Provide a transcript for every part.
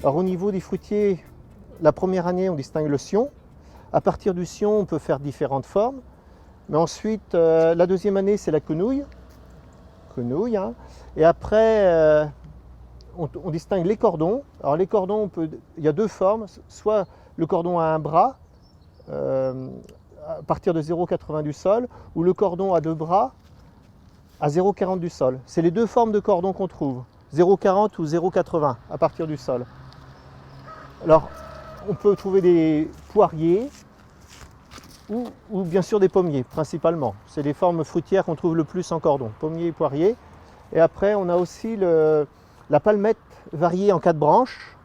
Alors au niveau des fruitiers, la première année on distingue le sion. À partir du sion on peut faire différentes formes. Mais ensuite la deuxième année c'est la quenouille. Hein. Et après on distingue les cordons. Alors les cordons, il y a deux formes. Soit le cordon a un bras à partir de 0,80 du sol, ou le cordon a deux bras à 0,40 du sol. C'est les deux formes de cordon qu'on trouve, 0,40 ou 0,80 à partir du sol. Alors, on peut trouver des poiriers ou bien sûr des pommiers, principalement. C'est les formes fruitières qu'on trouve le plus en cordon, pommiers et poiriers. Et après, on a aussi la palmette variée en 4 branches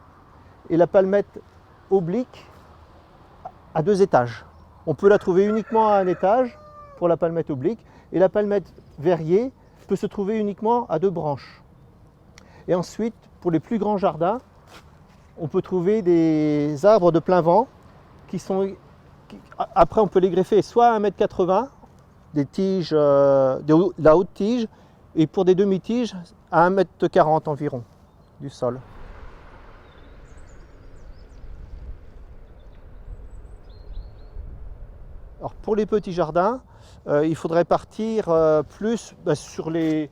et la palmette oblique à 2 étages. On peut la trouver uniquement à un étage pour la palmette oblique, et la palmette verrier peut se trouver uniquement à 2 branches. Et ensuite, pour les plus grands jardins, on peut trouver des arbres de plein vent après on peut les greffer soit à 1,80 m, des tiges, de la haute tige, et pour des demi-tiges à 1,40 m environ du sol. Alors pour les petits jardins, il faudrait partir plus sur des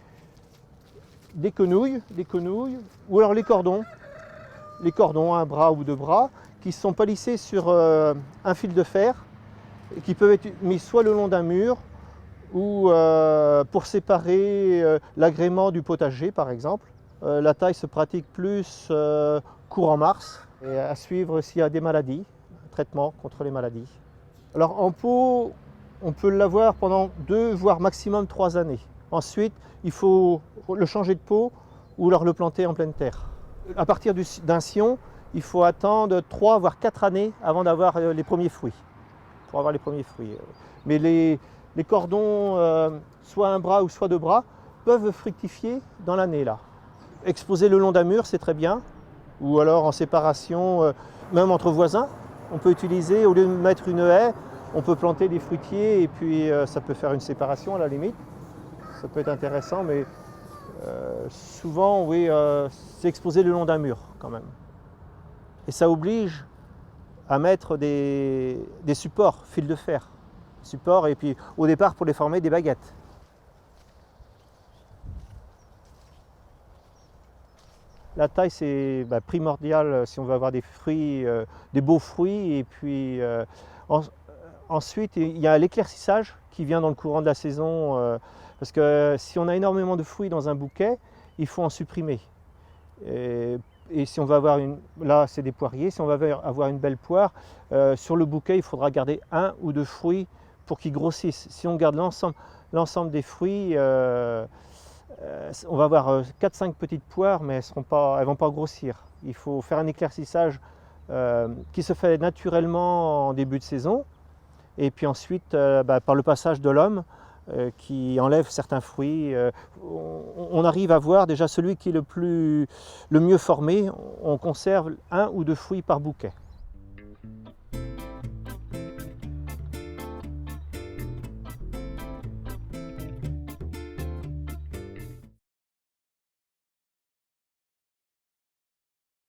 quenouilles, ou alors les cordons, un bras ou 2 bras, qui sont palissés sur un fil de fer, et qui peuvent être mis soit le long d'un mur, ou pour séparer l'agrément du potager par exemple. La taille se pratique plus courant mars, et à suivre s'il y a des maladies, traitement contre les maladies. Alors en pot, on peut l'avoir pendant 2 voire maximum 3 années. Ensuite, il faut le changer de pot ou alors le planter en pleine terre. À partir d'un sion, il faut attendre 3 voire 4 années avant d'avoir les premiers fruits. Pour avoir les premiers fruits. Mais les cordons, soit un bras ou soit 2 bras, peuvent fructifier dans l'année là. Exposer le long d'un mur, c'est très bien. Ou alors en séparation, même entre voisins. On peut utiliser, au lieu de mettre une haie, on peut planter des fruitiers et puis ça peut faire une séparation à la limite. Ça peut être intéressant, mais souvent, oui, c'est exposé le long d'un mur quand même. Et ça oblige à mettre des supports, fils de fer. Supports, et puis au départ pour les former des baguettes. La taille c'est primordial si on veut avoir des fruits, des beaux fruits. Et puis ensuite il y a l'éclaircissage qui vient dans le courant de la saison, parce que si on a énormément de fruits dans un bouquet, il faut en supprimer. Et si on va avoir là c'est des poiriers, si on va avoir une belle poire, sur le bouquet il faudra garder 1 ou 2 fruits pour qu'ils grossissent. Si on garde l'ensemble des fruits, on va avoir 4-5 petites poires, mais elles ne vont pas grossir. Il faut faire un éclaircissage qui se fait naturellement en début de saison, et puis ensuite par le passage de l'homme qui enlève certains fruits. On arrive à voir déjà celui qui est le mieux formé, on conserve 1 ou 2 fruits par bouquet.